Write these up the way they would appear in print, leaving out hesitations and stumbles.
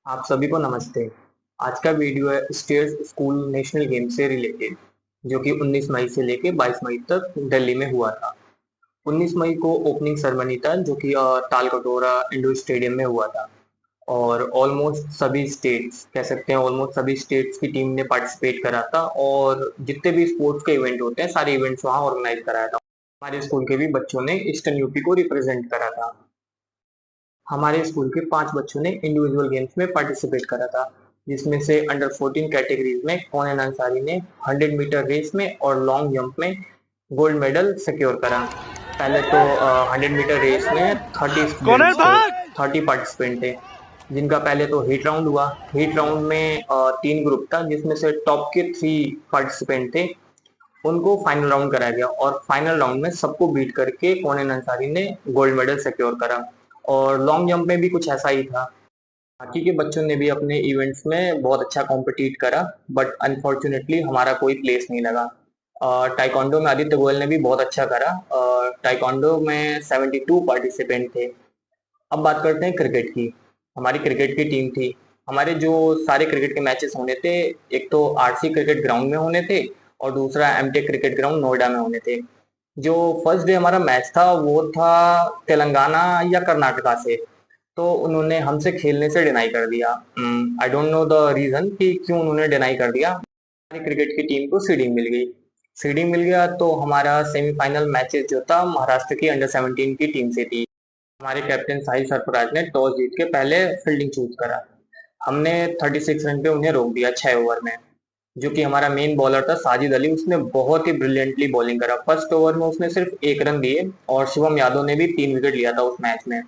आप सभी को नमस्ते। आज का वीडियो है स्टेट स्कूल नेशनल गेम से रिलेटेड, जो कि 19 मई से लेके 22 मई तक दिल्ली में हुआ था। 19 मई को ओपनिंग सेरेमनी था, जो कि तालकटोरा इंडोर स्टेडियम में हुआ था। और ऑलमोस्ट सभी स्टेट्स कह सकते हैं, ऑलमोस्ट सभी स्टेट्स की टीम ने पार्टिसिपेट करा था, और जितने भी स्पोर्ट्स के इवेंट होते हैं सारे इवेंट्स वहाँ ऑर्गेनाइज कराया था। हमारे स्कूल के भी बच्चों ने ईस्टर्न यूपी को रिप्रेजेंट करा था। हमारे स्कूल के 5 बच्चों ने इंडिविजुअल गेम्स में पार्टिसिपेट करा था, जिसमें से अंडर 14 कैटेगरीज में कौन अंसारी ने 100 मीटर रेस में और लॉन्ग जंप में गोल्ड मेडल सिक्योर करा। पहले तो 100 मीटर रेस में 30 कौन है स्टूडेंट्स थे, भाग। 30 पार्टिसिपेंट थे, जिनका पहले तो हीट राउंड हुआ। हीट राउंड में 3 ग्रुप था, जिसमें से टॉप के 3 पार्टिसिपेंट थे, उनको फाइनल राउंड कराया गया, और फाइनल राउंड में सबको बीट करके कौन अंसारी ने गोल्ड मेडल सिक्योर करा। और लॉन्ग जंप में भी कुछ ऐसा ही था। बाकी के बच्चों ने भी अपने इवेंट्स में बहुत अच्छा कॉम्पिटिट करा, बट अनफॉर्चुनेटली हमारा कोई प्लेस नहीं लगा। टाइकोंडो में आदित्य गोयल ने भी बहुत अच्छा करा। टाइकोंडो में 72 पार्टिसिपेंट थे। अब बात करते हैं क्रिकेट की। हमारी क्रिकेट की टीम थी। हमारे जो सारे क्रिकेट के मैचेस होने थे, एक तो आरसी क्रिकेट ग्राउंड में होने थे, और दूसरा एमटेक क्रिकेट ग्राउंड नोएडा में होने थे। जो फर्स्ट डे हमारा मैच था वो था तेलंगाना या कर्नाटका से। तो उन्होंने हमसे खेलने से डिनाई कर दिया। I don't know the reason कि क्यों उन्होंने डिनाई कर दिया। हमारी क्रिकेट की टीम को सीडिंग मिल गई। सीडिंग मिल गया तो हमारा सेमीफाइनल मैचेस जो था महाराष्ट्र की अंडर 17 की टीम से थी। हमारे कैप्टन साहिल सरफराज ने टॉस जीत के पहले फील्डिंग चूज करा। हमने 36 रन पे उन्हें रोक दिया 6 ओवर में। जो कि हमारा मेन बॉलर था साजिद अली, उसने बहुत ही ब्रिलियंटली बॉलिंग करा। फर्स्ट ओवर में उसने सिर्फ 1 रन दिए, और शिवम यादव ने भी 3 विकेट लिया था उस मैच में।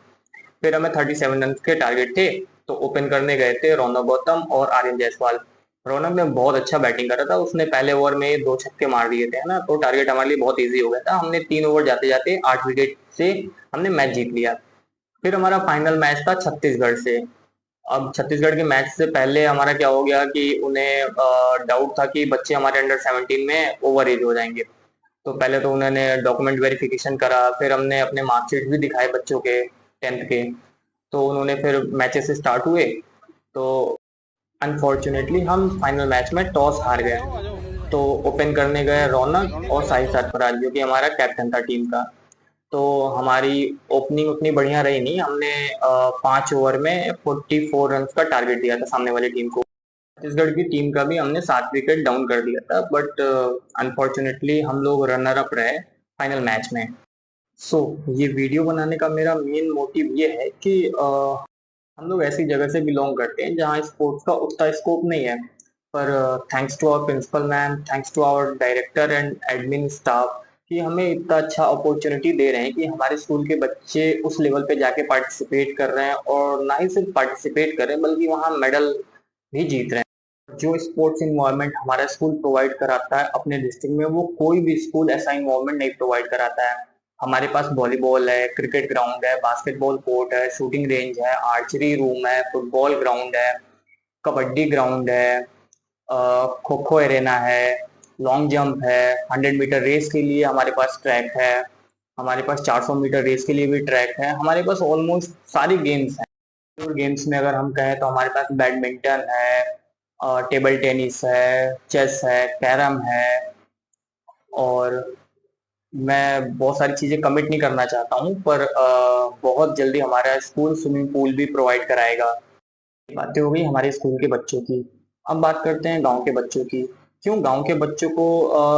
फिर हमें 37 रन के टारगेट थे, तो ओपन करने गए थे रौनक गौतम और आर्यन जायसवाल। रौनक ने बहुत अच्छा बैटिंग करा था, उसने पहले ओवर में 2 छक्के मार दिए थे, है ना, तो टारगेट हमारे लिए बहुत इजी हो गया था। हमने 3 ओवर जाते जाते 8 विकेट से हमने मैच जीत लिया। फिर हमारा फाइनल मैच था छत्तीसगढ़ से। अब छत्तीसगढ़ के मैच से पहले हमारा क्या हो गया कि उन्हें डाउट था कि बच्चे हमारे अंडर 17 में ओवर एज हो जाएंगे। तो पहले तो उन्होंने डॉक्यूमेंट वेरिफिकेशन करा, फिर हमने अपने मार्कशीट भी दिखाए बच्चों के 10th के। तो उन्होंने फिर मैचेस स्टार्ट हुए। तो अनफॉर्चुनेटली हम फाइनल मैच में टॉस हार गए। तो ओपन करने गए रौनक और साहिल सरफराज, जो कि हमारा कैप्टन था टीम का। तो हमारी ओपनिंग उतनी बढ़िया रही नहीं। हमने 5 ओवर में 44 रन का टारगेट दिया था सामने वाली टीम को। छत्तीसगढ़ की टीम का भी हमने 7 विकेट डाउन कर दिया था, बट अनफॉर्चुनेटली हम लोग रनर अप रहे फाइनल मैच में। सो ये वीडियो बनाने का मेरा मेन मोटिव ये है कि हम लोग ऐसी जगह से बिलोंग करते हैं जहाँ स्पोर्ट्स का उतना स्कोप नहीं है। पर thanks to our principal ma'am, thanks to our director and admin staff, कि हमें इतना अच्छा अपॉर्चुनिटी दे रहे हैं कि हमारे स्कूल के बच्चे उस लेवल पे जाके पार्टिसिपेट कर रहे हैं, और ना ही सिर्फ पार्टिसिपेट कर रहे हैं बल्कि वहाँ मेडल भी जीत रहे हैं। जो स्पोर्ट्स इन्वायरमेंट हमारा स्कूल प्रोवाइड कराता है अपने डिस्ट्रिक्ट में, वो कोई भी स्कूल ऐसा इन्वायरमेंट नहीं प्रोवाइड कराता है। हमारे पास वॉलीबॉल है, क्रिकेट ग्राउंड है, बास्केटबॉल कोर्ट है, शूटिंग रेंज है, आर्चरी रूम है, फुटबॉल ग्राउंड है, कबड्डी ग्राउंड है, खो खो एरेना है, लॉन्ग जंप है, 100 मीटर रेस के लिए हमारे पास ट्रैक है, हमारे पास 400 मीटर रेस के लिए भी ट्रैक है। हमारे पास ऑलमोस्ट सारी गेम्स हैं। और गेम्स में अगर हम कहें तो हमारे पास बैडमिंटन है, टेबल टेनिस है, चेस है, कैरम है, और मैं बहुत सारी चीजें कमिट नहीं करना चाहता हूँ, पर बहुत जल्दी हमारा स्कूल स्विमिंग पूल भी प्रोवाइड कराएगा। बातें हो गई हमारे स्कूल के बच्चों की। अब बात करते हैं गांव के बच्चों की। क्यों गांव के बच्चों को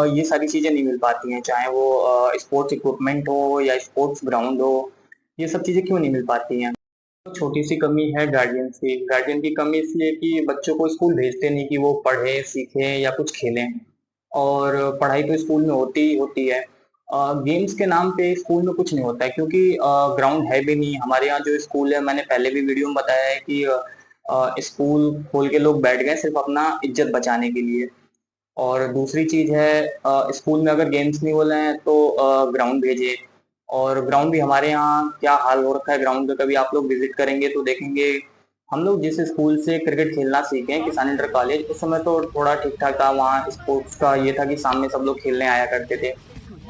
ये सारी चीजें नहीं मिल पाती हैं, चाहे वो स्पोर्ट्स इक्विपमेंट हो या स्पोर्ट्स ग्राउंड हो। ये सब चीजें क्यों नहीं मिल पाती हैं? तो छोटी सी कमी है गार्जियन की। गार्जियन की कमी इसलिए कि बच्चों को स्कूल भेजते नहीं कि वो पढ़ें सीखें या कुछ खेलें। और पढ़ाई तो स्कूल में होती ही होती है। गेम्स के नाम पे स्कूल में कुछ नहीं होता है, क्योंकि ग्राउंड है भी नहीं। हमारे यहाँ जो स्कूल है, मैंने पहले भी वीडियो में बताया है कि स्कूल खोल के लोग बैठ गए सिर्फ अपना इज्जत बचाने के लिए। और दूसरी चीज है, स्कूल में अगर गेम्स नहीं हो रहे हैं तो ग्राउंड भेजे। और ग्राउंड भी हमारे यहाँ क्या हाल हो रखा है ग्राउंड का, कभी आप लोग विजिट करेंगे तो देखेंगे। हम लोग जिस स्कूल से क्रिकेट खेलना सीखे हैं, किसान इंटर कॉलेज, उस समय तो थोड़ा ठीक ठाक था। वहाँ स्पोर्ट्स का ये था कि सामने सब लोग खेलने आया करते थे।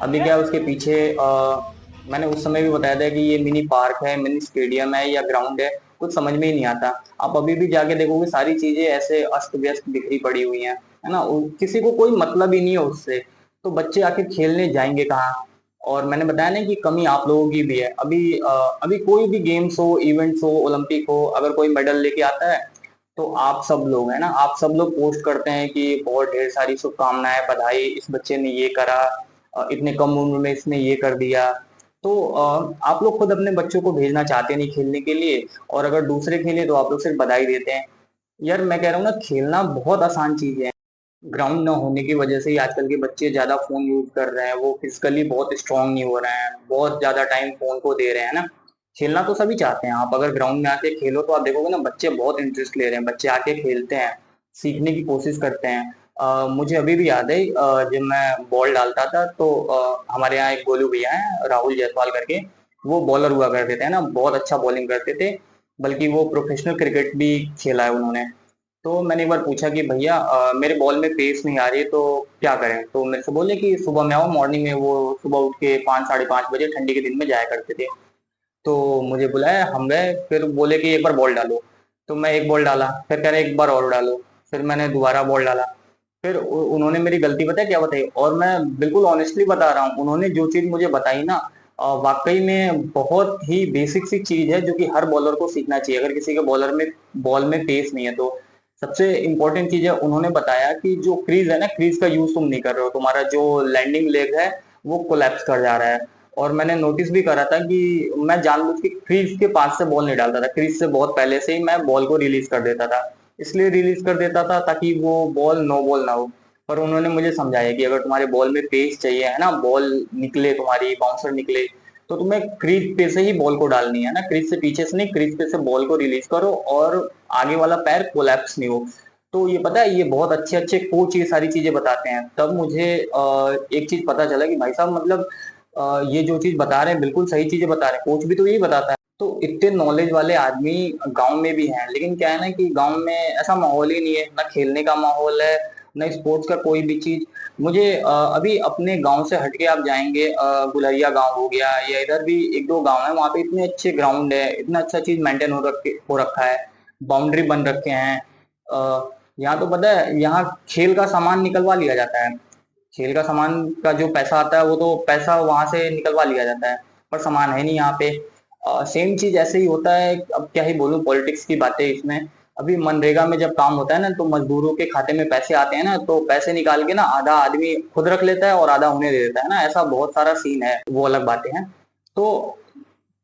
अभी क्या है, उसके पीछे मैंने उस समय भी बताया था कि ये मिनी पार्क है, मिनी स्टेडियम है या ग्राउंड है, कुछ समझ में ही नहीं आता। आप अभी भी जाके देखोगे सारी चीजें ऐसे अस्त व्यस्त बिखरी पड़ी हुई हैं, है ना, किसी को कोई मतलब ही नहीं है उससे। तो बच्चे आखिर खेलने जाएंगे कहाँ? और मैंने बताया ना कि कमी आप लोगों की भी है। अभी कोई भी गेम्स हो, इवेंट्स हो, ओलंपिक हो, अगर कोई मेडल लेके आता है तो आप सब लोग, है ना, आप सब लोग पोस्ट करते हैं कि बहुत ढेर सारी शुभकामनाएं, बधाई, इस बच्चे ने ये करा, इतने कम उम्र में इसने ये कर दिया। तो आप लोग खुद अपने बच्चों को भेजना चाहते नहीं खेलने के लिए, और अगर दूसरे खेले तो आप लोग सिर्फ बधाई देते हैं। यार मैं कह रहा हूँ ना, खेलना बहुत आसान चीज है। ग्राउंड न होने की वजह से ही आजकल के बच्चे ज्यादा फोन यूज कर रहे हैं, वो फिजिकली बहुत स्ट्रांग नहीं हो रहे हैं, बहुत ज्यादा टाइम फोन को दे रहे हैं ना। खेलना तो सभी चाहते हैं, आप अगर ग्राउंड में आके खेलो तो आप देखोगे ना बच्चे बहुत इंटरेस्ट ले रहे हैं, बच्चे आके खेलते हैं, सीखने की कोशिश करते हैं। मुझे अभी भी याद है, जब मैं बॉल डालता था तो हमारे यहाँ एक गोलू भैया है, राहुल जायसवाल करके, वो बॉलर हुआ करते थे ना, बहुत अच्छा बॉलिंग करते थे, बल्कि वो प्रोफेशनल क्रिकेट भी खेला है उन्होंने। तो मैंने एक बार पूछा कि भैया मेरे बॉल में पेस नहीं आ रही है तो क्या करें? तो मेरे से बोले कि सुबह में आओ, मॉर्निंग में। वो सुबह उठ के 5 साढ़े 5 बजे ठंडी के दिन में जाया करते थे। तो मुझे बुलाया, हम गए, फिर बोले कि एक बार बॉल डालो। तो मैं एक बॉल डाला, फिर कह रहे एक बार और डालो। फिर मैंने दोबारा बॉल डाला। फिर उन्होंने मेरी गलती बताया क्या बताई, और मैं बिल्कुल ऑनेस्टली बता रहा हूँ, उन्होंने जो चीज मुझे बताई ना, वाकई में बहुत ही बेसिक सी चीज है जो कि हर बॉलर को सीखना चाहिए अगर किसी के बॉल में पेस नहीं है तो। सबसे इंपॉर्टेंट चीज है, उन्होंने बताया कि जो क्रीज है ना, क्रीज का यूज तुम नहीं कर रहे हो, तुम्हारा जो लैंडिंग लेग है वो कोलैप्स कर जा रहा है। और मैंने नोटिस भी करा था कि मैं जानबूझ के क्रीज के पास से बॉल नहीं डालता था, क्रीज से बहुत पहले से ही मैं बॉल को रिलीज कर देता था। इसलिए रिलीज कर देता था ताकि वो बॉल नो बॉल ना हो। पर उन्होंने मुझे समझाया कि अगर तुम्हारे बॉल में पेस चाहिए, है ना, बॉल निकले, तुम्हारी बाउंसर निकले, तो तुम्हें क्रीज पे से ही बॉल को डालनी है ना, क्रीज से पीछे से नहीं, क्रीज पे से बॉल को रिलीज करो और आगे वाला पैर कोलैप्स नहीं हो। तो ये पता है, ये बहुत अच्छे अच्छे कोच ये सारी चीजें बताते हैं। तब मुझे एक चीज पता चला कि भाई साहब, मतलब ये जो चीज बता रहे हैं बिल्कुल सही चीजें बता रहे हैं, कोच भी तो यही बताता है। तो इतने नॉलेज वाले आदमी गांव में भी हैं, लेकिन क्या है ना कि गांव में ऐसा माहौल ही नहीं है, ना खेलने का माहौल है, ना स्पोर्ट्स का कोई भी चीज। मुझे अभी अपने गांव से हटके आप जाएंगे, गुलरिया गांव हो गया, या इधर भी एक दो गांव है, वहां पे इतने अच्छे ग्राउंड है, इतना अच्छा चीज मेंटेन हो रखा है, बाउंड्री बन रखे हैं। यहाँ तो पता है, यहाँ खेल का सामान निकलवा लिया जाता है, खेल का सामान का जो पैसा आता है वो तो पैसा वहां से निकलवा लिया जाता है, पर सामान है नहीं यहाँ पे। सेम चीज ऐसे ही होता है, अब क्या ही बोलूं, पॉलिटिक्स की बातें इसमें। अभी मनरेगा में जब काम होता है ना, तो मजदूरों के खाते में पैसे आते हैं ना, तो पैसे निकाल के ना आधा आदमी खुद रख लेता है और आधा उन्हें दे देता है ना, ऐसा बहुत सारा सीन है, वो अलग बातें हैं। तो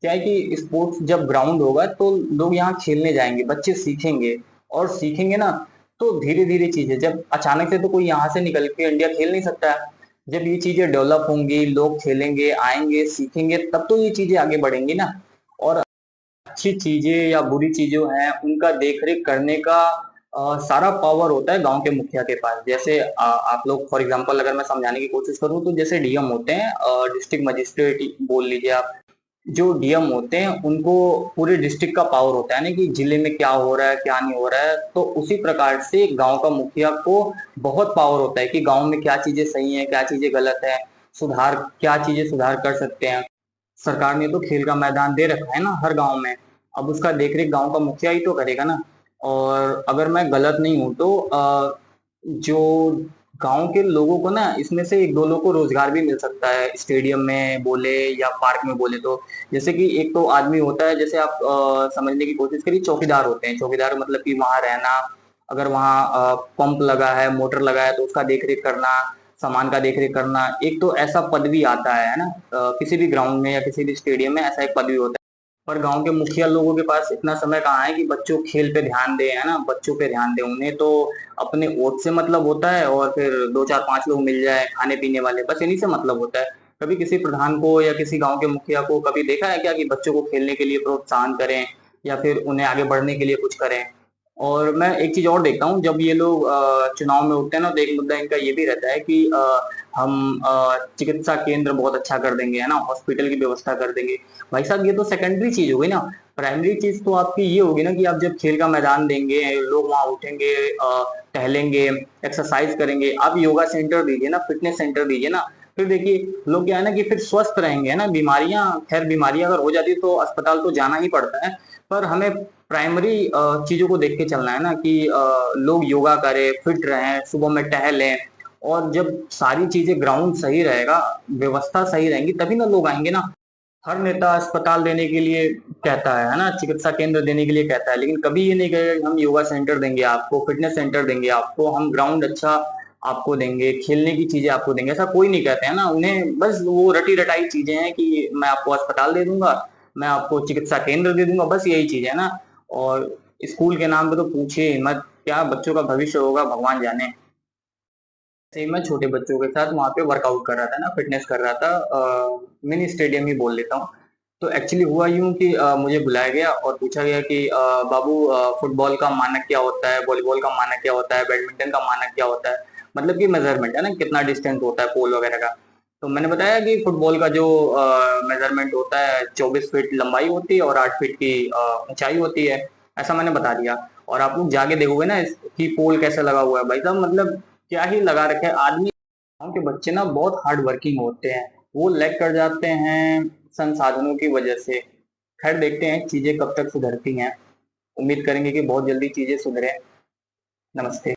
क्या है कि स्पोर्ट्स जब ग्राउंड होगा तो लोग यहाँ खेलने जाएंगे, बच्चे सीखेंगे, और सीखेंगे ना तो धीरे धीरे चीजें, जब अचानक से तो कोई यहाँ से निकल के इंडिया खेल नहीं सकता है। जब ये चीजें डेवलप होंगी, लोग खेलेंगे, आएंगे, सीखेंगे, तब तो ये चीजें आगे बढ़ेंगी ना। और अच्छी चीजें या बुरी चीजें हैं उनका देख रेख करने का सारा पावर होता है गांव के मुखिया के पास। जैसे आप लोग फॉर एग्जांपल, अगर मैं समझाने की कोशिश करूं तो जैसे डीएम होते हैं, डिस्ट्रिक्ट मजिस्ट्रेट बोल लीजिए आप, जो डीएम होते हैं उनको पूरे डिस्ट्रिक्ट का पावर होता है ना कि जिले में क्या हो रहा है क्या नहीं हो रहा है। तो उसी प्रकार से गांव का मुखिया को बहुत पावर होता है कि गांव में क्या चीजें सही है, क्या चीजें गलत है, सुधार, क्या चीजें सुधार कर सकते हैं। सरकार ने तो खेल का मैदान दे रखा है ना हर गांव में, अब उसका देखरेख गांव का मुखिया ही तो करेगा ना। और अगर मैं गलत नहीं हूं तो जो गांव के लोगों को ना, इसमें से एक दो लोगों को रोजगार भी मिल सकता है, स्टेडियम में बोले या पार्क में बोले तो। जैसे कि एक तो आदमी होता है, जैसे आप समझने की कोशिश करिए, चौकीदार होते हैं, चौकीदार मतलब कि वहां रहना, अगर वहाँ पंप लगा है, मोटर लगा है, तो उसका देखरेख करना, सामान का देखरेख करना, एक तो ऐसा पदवी आता है ना, किसी भी ग्राउंड में या किसी भी स्टेडियम में ऐसा एक पदवी होता है। पर गांव के मुखिया लोगों के पास इतना समय कहाँ है कि बच्चों खेल पे ध्यान दे, है ना, बच्चों पे ध्यान दे। उन्हें तो अपने वोट से मतलब होता है, और फिर दो चार पांच लोग मिल जाए खाने पीने वाले, बस इन्हीं से मतलब होता है। कभी किसी प्रधान को या किसी गांव के मुखिया को कभी देखा है क्या कि बच्चों को खेलने के लिए प्रोत्साहन करें, या फिर उन्हें आगे बढ़ने के लिए कुछ करें? और मैं एक चीज और देखता हूँ, जब ये लोग चुनाव में उठते हैं ना, तो एक मुद्दा इनका ये भी रहता है कि हम चिकित्सा केंद्र बहुत अच्छा कर देंगे, है ना, हॉस्पिटल की व्यवस्था कर देंगे। भाई साहब, ये तो सेकेंडरी चीज हो गई ना। प्राइमरी चीज तो आपकी ये होगी ना कि आप जब खेल का मैदान देंगे, लोग वहां उठेंगे, टहलेंगे, एक्सरसाइज करेंगे। आप योगा सेंटर दीजिए ना, फिटनेस सेंटर दीजिए ना, फिर देखिए लोग क्या है ना कि फिर स्वस्थ रहेंगे, है ना। बीमारियां, खैर बीमारियां अगर हो जाती है तो अस्पताल तो जाना ही पड़ता है, पर हमें प्राइमरी चीजों को देख के चलना है ना कि लोग योगा करें, फिट रहें, सुबह में टहलें। और जब सारी चीजें ग्राउंड सही रहेगा, व्यवस्था सही रहेंगी, तभी ना लोग आएंगे ना। हर नेता अस्पताल देने के लिए कहता है ना, चिकित्सा केंद्र देने के लिए कहता है, लेकिन कभी ये नहीं कहेगा कि हम योगा सेंटर देंगे आपको, फिटनेस सेंटर देंगे आपको, हम ग्राउंड अच्छा आपको देंगे, खेलने की चीजें आपको देंगे। ऐसा कोई नहीं कहते हैं ना। उन्हें बस वो रटी रटाई चीजें हैं कि मैं आपको अस्पताल दे दूंगा, मैं आपको चिकित्सा केंद्र दे दूंगा, बस यही चीज है ना। और स्कूल के नाम पे तो पूछिए ही मत, क्या बच्चों का भविष्य होगा भगवान जाने। सही, मैं छोटे बच्चों के साथ वहाँ पे वर्कआउट कर रहा था ना, फिटनेस कर रहा था, मिनी स्टेडियम ही बोल लेता हूँ। तो एक्चुअली हुआ यूं कि मुझे बुलाया गया और पूछा गया कि बाबू, फुटबॉल का मानक क्या होता है, वॉलीबॉल का मानक क्या होता है, बैडमिंटन का मानक क्या होता है, मतलब कि मेजरमेंट है ना, कितना डिस्टेंस होता है पोल वगैरह का। तो मैंने बताया कि फुटबॉल का जो मेजरमेंट होता है 24 फीट लंबाई होती है और 8 फीट की ऊंचाई होती है। ऐसा मैंने बता दिया। और आप लोग जाके देखोगे ना कि पोल कैसे लगा हुआ है, भाई साहब, मतलब क्या ही लगा रखे आदमी। गाँव के बच्चे ना बहुत हार्ड वर्किंग होते हैं, वो लैग कर जाते हैं संसाधनों की वजह से। खैर, देखते हैं चीजें कब तक सुधरती हैं। उम्मीद करेंगे कि बहुत जल्दी चीजें सुधरे। नमस्ते।